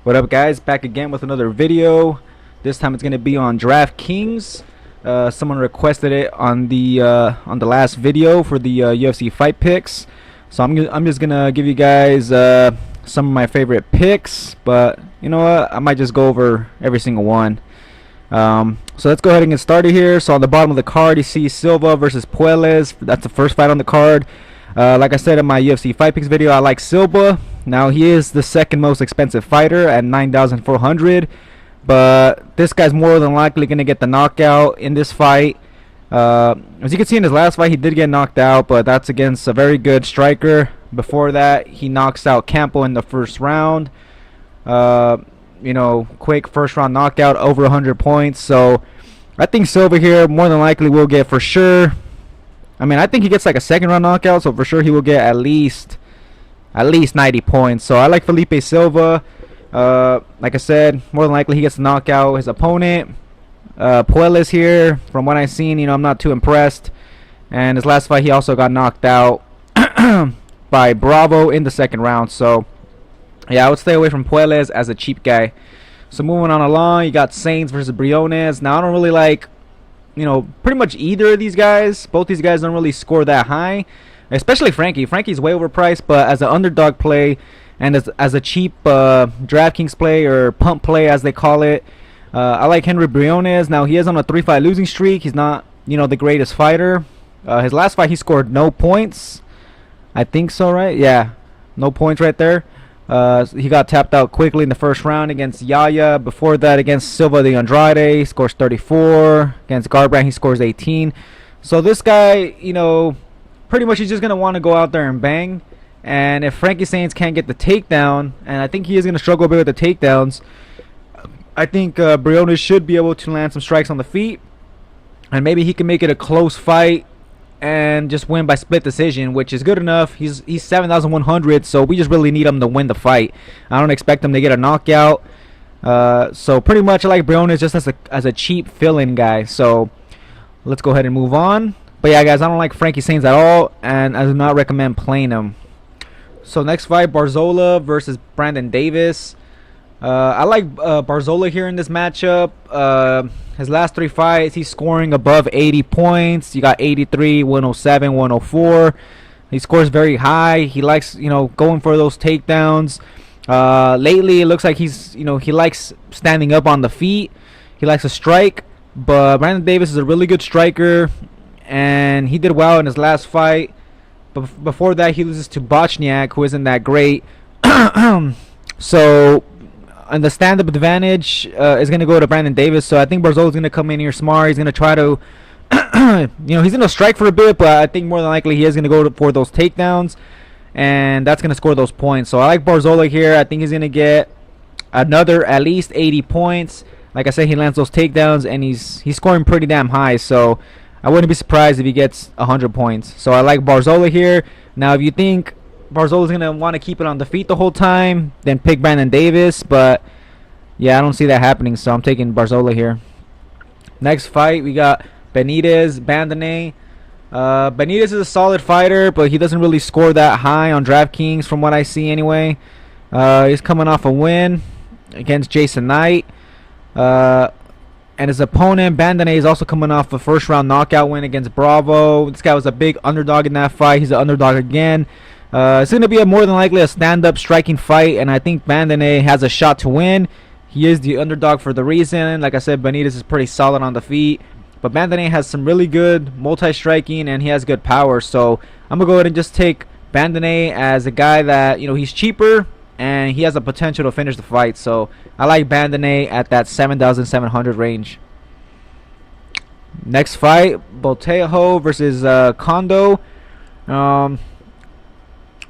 What up, guys? Back again with another video. This time it's gonna be on Draftkings. Someone requested it on the last video for the UFC fight picks. So I'm just gonna give you guys some of my favorite picks. But you know what? I might just go over every single one. So let's go ahead and get started here. So on the bottom of the card, you see Silva versus Puelles. That's the first fight on the card. Like I said in my UFC fight picks video, I like Silva. Now he is the second most expensive fighter at 9,400, but this guy's more than likely gonna get the knockout in this fight. As you can see in his last fight, he did get knocked out, but that's against a very good striker. Before that, he knocks out Campo in the first round. You know, quick first round knockout, over 100 points. So I think Silva here more than likely will get, for sure. I mean, I think he gets like a second round knockout, so for sure he will get at least 90 points. So I like Felipe Silva. Like I said, more than likely he gets to knock out his opponent. Puelles here, from what I've seen, you know, I'm not too impressed. And his last fight, he also got knocked out by Bravo in the second round. So yeah, I would stay away from Puelles as a cheap guy. So moving on along, you got Saints versus Briones. Now I don't really like, you know, pretty much either of these guys. Both these guys don't really score that high, especially Frankie. Frankie's way overpriced, but as an underdog play and as a cheap DraftKings play, or pump play as they call it, I like Henry Briones. Now he is on a 3-fight losing streak. He's not, you know, the greatest fighter. His last fight he scored no points, I think so, right? Yeah, no points right there. He got tapped out quickly in the first round against Yaya. Before that, against Silva de Andrade, he scores 34. Against Garbrandt, he scores 18. So this guy, you know, pretty much he's just going to want to go out there and bang. And if Frankie Saints can't get the takedown, and I think he is going to struggle a bit with the takedowns, I think Briones should be able to land some strikes on the feet. And maybe he can make it a close fight and just win by split decision, which is good enough. He's 7,100, so we just really need him to win the fight. I don't expect him to get a knockout. So pretty much I like Briones just as a cheap fill-in guy. So let's go ahead and move on. But yeah, guys, I don't like Frankie Saints at all, and I do not recommend playing him. So next fight, Barzola versus Brandon Davis. I like Barzola here in this matchup. His last 3 fights, he's scoring above 80 points. You got 83, 107, 104. He scores very high. He likes, you know, going for those takedowns. Lately, it looks like he's, you know, he likes standing up on the feet. He likes to strike. But Brandon Davis is a really good striker, and he did well in his last fight. But before that, he loses to Bochniak, who isn't that great. So, and the stand-up advantage is going to go to Brandon Davis. So I think Barzola's going to come in here smart. He's going to try to, you know, he's going to strike for a bit, but I think more than likely he is going to go for those takedowns, and that's going to score those points. So I like Barzola here. I think he's going to get another at least 80 points. Like I said, he lands those takedowns, and he's scoring pretty damn high. So I wouldn't be surprised if he gets 100 points. So I like Barzola here. Now, if you think Barzola's going to want to keep it on the feet the whole time, then pick Brandon Davis. But yeah, I don't see that happening, so I'm taking Barzola here. Next fight, we got Benitez Bandone. Benitez is a solid fighter, but he doesn't really score that high on DraftKings from what I see anyway. He's coming off a win against Jason Knight. And his opponent, Bandone, is also coming off a first round knockout win against Bravo. This guy was a big underdog in that fight. He's an underdog again. It's going to be more than likely a stand-up striking fight, and I think Bandone has a shot to win. He is the underdog for the reason. Like I said, Benitez is pretty solid on the feet, but Bandone has some really good multi-striking, and he has good power. So I'm going to go ahead and just take Bandone as a guy that, you know, he's cheaper, and he has the potential to finish the fight. So I like Bandone at that 7,700 range. Next fight, Botejo versus Kondo.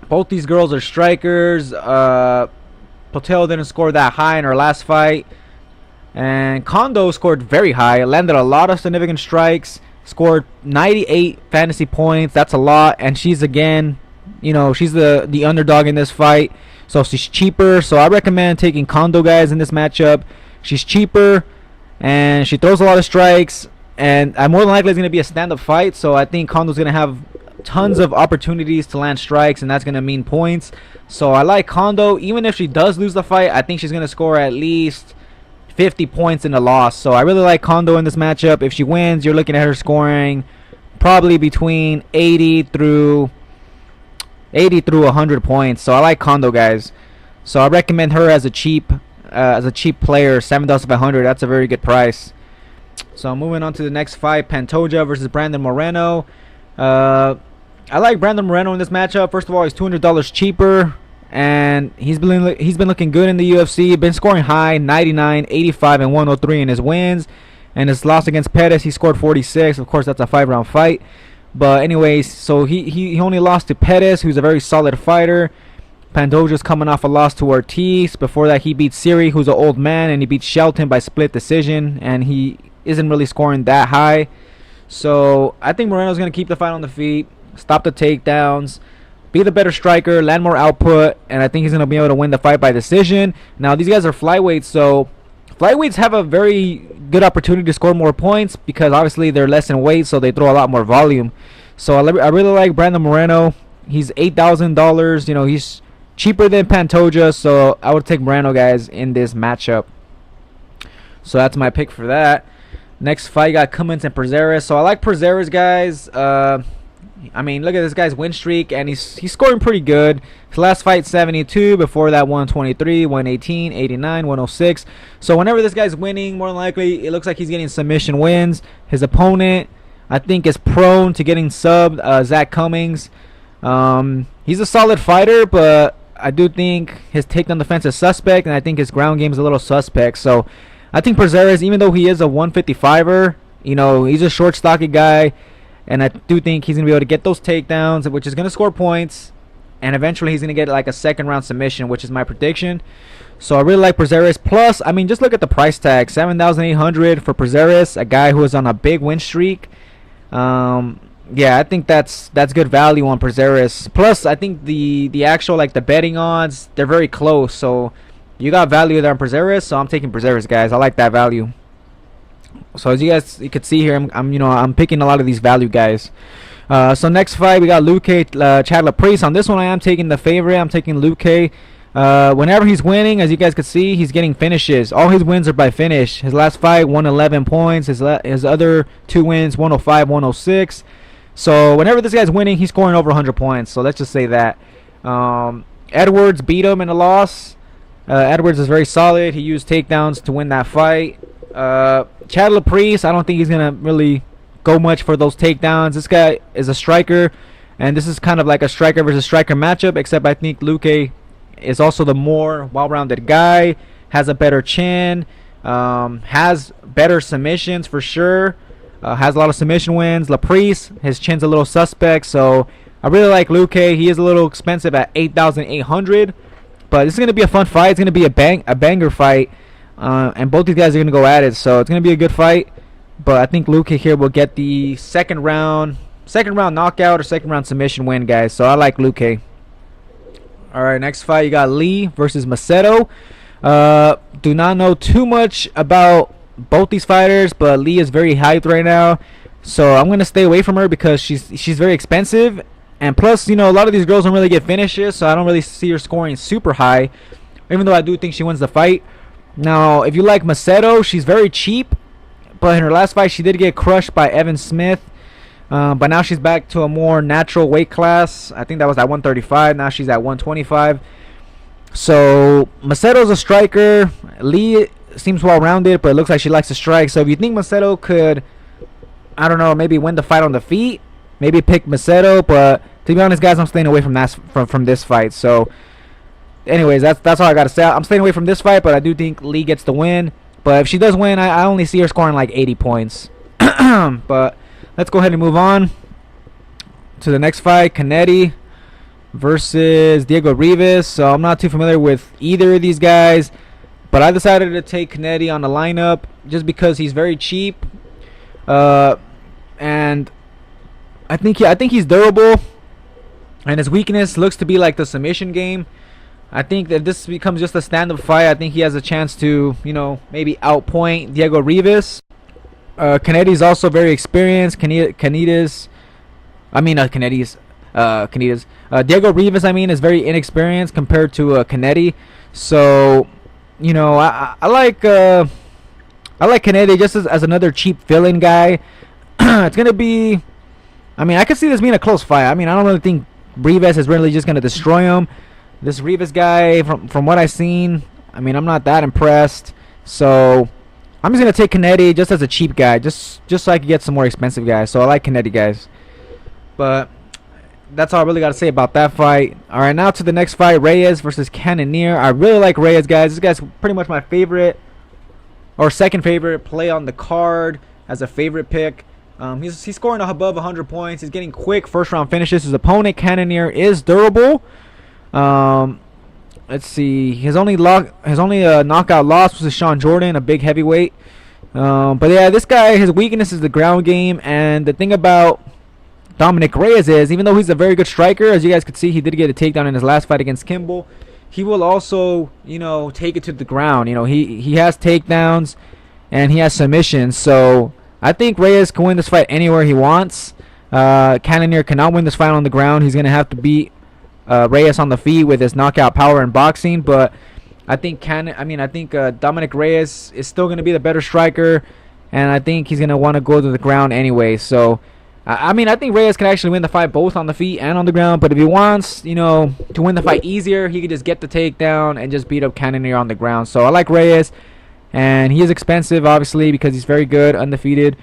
Both these girls are strikers. Botejo didn't score that high in her last fight, and Kondo scored very high. Landed a lot of significant strikes. Scored 98 fantasy points. That's a lot, and she's, again, you know, she's the underdog in this fight. So she's cheaper. So I recommend taking Kondo, guys, in this matchup. She's cheaper, and she throws a lot of strikes, and more than likely it's going to be a stand-up fight. So I think Kondo's going to have tons of opportunities to land strikes, and that's going to mean points. So I like Kondo. Even if she does lose the fight, I think she's going to score at least 50 points in the loss. So I really like Kondo in this matchup. If she wins, you're looking at her scoring probably between 80 through 100 points. So I like Kondo, guys. So I recommend her as a cheap player, 7,500. That's a very good price. So moving on to the next fight, Pantoja versus Brandon Moreno. I like Brandon Moreno in this matchup. First of all, he's $200 cheaper, and he's been looking good in the UFC. Been scoring high, 99, 85, and 103 in his wins. And his loss against Pettis, he scored 46. Of course, that's a 5-round fight. But anyways, so he only lost to Pettis, who's a very solid fighter. Pantoja's coming off a loss to Ortiz. Before that, he beat Siri, who's an old man, and he beat Shelton by split decision, and he isn't really scoring that high. So I think Moreno's going to keep the fight on the feet, stop the takedowns, be the better striker, land more output, and I think he's going to be able to win the fight by decision. Now, these guys are flyweights, so flyweights have a very good opportunity to score more points because obviously they're less in weight, so they throw a lot more volume. So I really like Brandon Moreno. He's $8,000. You know, he's cheaper than Pantoja, so I would take Moreno, guys, in this matchup. So that's my pick for that. Next fight, got Cummins and Prazeres. So I like Prazeres, guys. I mean, look at this guy's win streak, and he's scoring pretty good. His last fight, 72. Before that, 123, 118, 89, 106. So whenever this guy's winning, more than likely, it looks like he's getting submission wins. His opponent, I think, is prone to getting subbed, Zach Cummings. He's a solid fighter, but I do think his takedown defense is suspect, and I think his ground game is a little suspect. So I think Prazeres, even though he is a 155er, you know, he's a short, stocky guy, and I do think he's going to be able to get those takedowns, which is going to score points, and eventually he's going to get like a second-round submission, which is my prediction. So I really like Prazeres. Plus, I mean, just look at the price tag, $7,800 for Prazeres, a guy who is on a big win streak. Yeah, I think that's good value on Prazeres. Plus, I think the actual, like, the betting odds, they're very close. So you got value there on Prazeres, so I'm taking Prazeres, guys. I like that value. So as you could see here, I'm picking a lot of these value guys. So next fight, we got Luque, Chad laprise. On this one, I am taking the favorite. I'm taking Luque. Whenever he's winning, as you guys could see, he's getting finishes. All his wins are by finish. His last fight, 111 points. His other two wins, 105, 106. So whenever this guy's winning, he's scoring over 100 points. So let's just say that. Edwards beat him in a loss. Edwards is very solid. He used takedowns to win that fight. Chad laprise, I don't think he's going to really go much for those takedowns. This guy is a striker, and this is kind of like a striker versus striker matchup, except I think Luque is also the more well-rounded guy, has a better chin, has better submissions for sure, has a lot of submission wins. laprise, his chin's a little suspect, so I really like Luque. He is a little expensive at $8,800, but this is going to be a fun fight. It's going to be a banger fight, and both these guys are going to go at it, so it's going to be a good fight. But I think Luque here will get the second round knockout or second round submission win, guys. So I like Luque. All right, next fight, you got Lee versus Macedo. Do not know too much about both these fighters, but Lee is very hyped right now, so I'm gonna stay away from her because she's very expensive, and plus, you know, a lot of these girls don't really get finishes, so I don't really see her scoring super high, even though I do think she wins the fight. Now, if you like Macedo, she's very cheap, but in her last fight, she did get crushed by Evan Smith. But now she's back to a more natural weight class. I think that was at 135. Now she's at 125. So Macedo's a striker. Lee seems well-rounded, but it looks like she likes to strike. So if you think Macedo could, I don't know, maybe win the fight on the feet, maybe pick Macedo. But to be honest, guys, I'm staying away from this fight. So anyways, that's all I got to say. I'm staying away from this fight, but I do think Lee gets the win. But if she does win, I only see her scoring like 80 points. But let's go ahead and move on to the next fight, Canetti versus Diego Reyes. So I'm not too familiar with either of these guys, but I decided to take Canetti on the lineup just because he's very cheap, and I think he's durable, and his weakness looks to be like the submission game. I think that this becomes just a stand-up fight. I think he has a chance to, you know, maybe outpoint Diego Reyes. Canetti's also very experienced. Canetti I mean, Canettes. Diego Rivas, I mean, is very inexperienced compared to Canetti. So, you know, I like Canetti just as another cheap fill-in guy. It's gonna be. I mean, I could see this being a close fight. I mean, I don't really think Rivas is really just gonna destroy him. This Rivas guy, from what I've seen, I mean, I'm not that impressed. So I'm just gonna take Canetti just as a cheap guy, just so I can get some more expensive guys. So I like Canetti, guys. But that's all I really got to say about that fight. All right, now to the next fight, Reyes versus Cannonier. I really like Reyes, guys. This guy's pretty much my favorite or second favorite play on the card as a favorite pick. He's scoring above 100 points. He's getting quick first round finishes. His opponent, Cannonier, is durable. Let's see. His only knockout loss was Sean Jordan, a big heavyweight. But yeah, this guy, his weakness is the ground game. And the thing about Dominick Reyes is, even though he's a very good striker, as you guys could see, he did get a takedown in his last fight against Kimball. He will also, you know, take it to the ground. You know, he has takedowns and he has submissions. So I think Reyes can win this fight anywhere he wants. Cannonier cannot win this fight on the ground. He's gonna have to beat Reyes on the feet with his knockout power and boxing. But I think Dominick Reyes is still gonna be the better striker, and I think he's gonna want to go to the ground anyway. So I think Reyes can actually win the fight both on the feet and on the ground. But if he wants, you know, to win the fight easier, he could just get the takedown and just beat up Cannonier on the ground. So I like Reyes, and he is expensive, obviously, because he's very good, undefeated.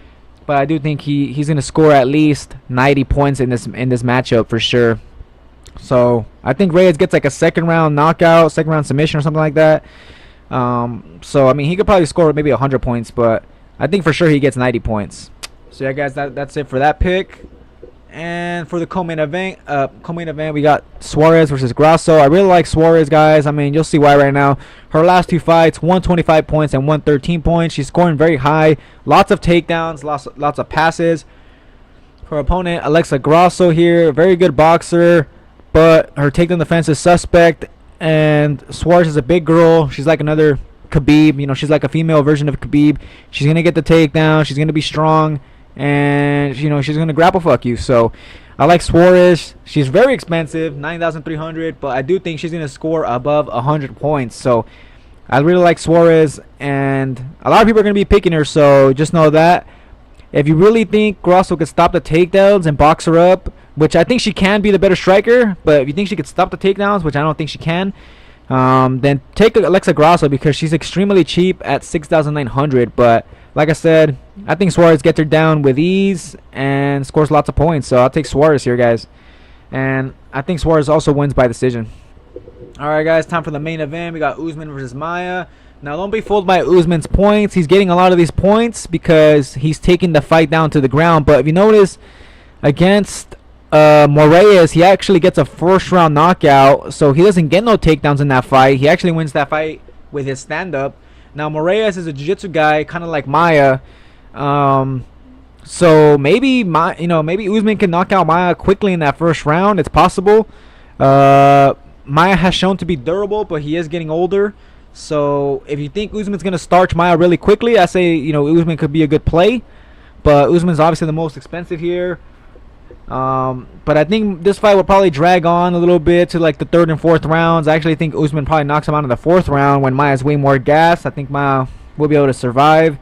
But I do think he's going to score at least 90 points in this matchup for sure. So I think Reyes gets like a second round knockout, second round submission or something like that. So I mean, he could probably score maybe 100 points, but I think for sure he gets 90 points. So yeah, guys, that's it for that pick. And for the co-main event, we got Suarez versus Grasso. I really like Suarez, guys. I mean, you'll see why right now. Her last two fights, 125 points and 113 points. She's scoring very high. Lots of takedowns, lots of passes. Her opponent, Alexa Grasso here, very good boxer, but her takedown defense is suspect. And Suarez is a big girl. She's like another Khabib. You know, she's like a female version of Khabib. She's going to get the takedown. She's going to be strong. And you know, she's gonna grapple fuck you. So I like Suarez. She's very expensive, 9,300, but I do think she's gonna score above 100 points. So I really like Suarez, and a lot of people are gonna be picking her. So just know that if you really think Grasso could stop the takedowns and box her up, which I think she can be the better striker, but if you think she could stop the takedowns, which I don't think she can, then take Alexa Grasso because she's extremely cheap at 6,900. But like I said, I think Suarez gets her down with ease and scores lots of points. So I'll take Suarez here, guys. And I think Suarez also wins by decision. Alright, guys, time for the main event. We got Usman versus Maia. Now, don't be fooled by Usman's points. He's getting a lot of these points because he's taking the fight down to the ground. But if you notice, against Reyes, he actually gets a first-round knockout. So he doesn't get no takedowns in that fight. He actually wins that fight with his stand-up. Now, Reyes is a jiu-jitsu guy, kind of like Maia. So maybe Usman can knock out Maia quickly in that first round. It's possible. Maia has shown to be durable, but he is getting older. So if you think Usman's gonna starch Maia really quickly, I say Usman could be a good play. But Usman's obviously the most expensive here. But I think this fight will probably drag on a little bit to like the third and fourth rounds. I actually think Usman probably knocks him out in the fourth round when Maia's way more gas. I think Maia will be able to survive.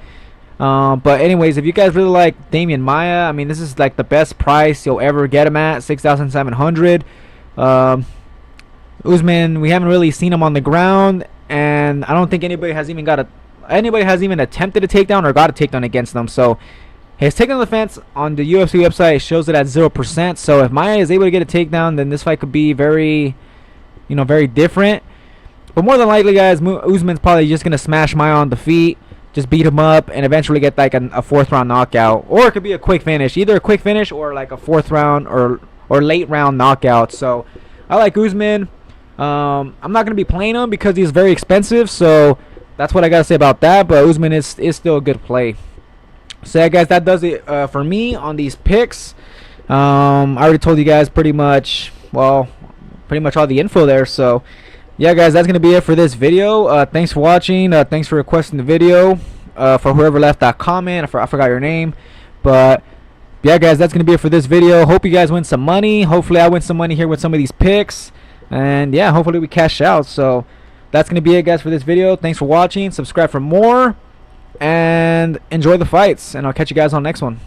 But anyways, if you guys really like Demian Maia, I mean, this is like the best price you'll ever get him at, 6,700. Usman, we haven't really seen him on the ground, and I don't think anybody has even attempted a takedown or got a takedown against them. So his takedown defense on the UFC website shows it at 0%. So if Maia is able to get a takedown, then this fight could be very different. But more than likely, guys, Usman's probably just gonna smash Maia on the feet, just beat him up, and eventually get like a fourth round knockout, or it could be a quick finish, either a quick finish or like a fourth round or late round knockout. So I like Usman. I'm not gonna be playing him because he's very expensive. So that's what I gotta say about that. But Usman is still a good play. So yeah, guys, that does it for me on these picks. I already told you guys pretty much all the info there. So yeah, guys, that's gonna be it for this video. Thanks for watching. Thanks for requesting the video. For whoever left that comment, I forgot your name, but Yeah, guys, that's going to be it for this video. Hope you guys win some money. Hopefully I win some money here with some of these picks. And yeah, hopefully we cash out. So that's going to be it, guys, for this video. Thanks for watching. Subscribe for more. And enjoy the fights. And I'll catch you guys on the next one.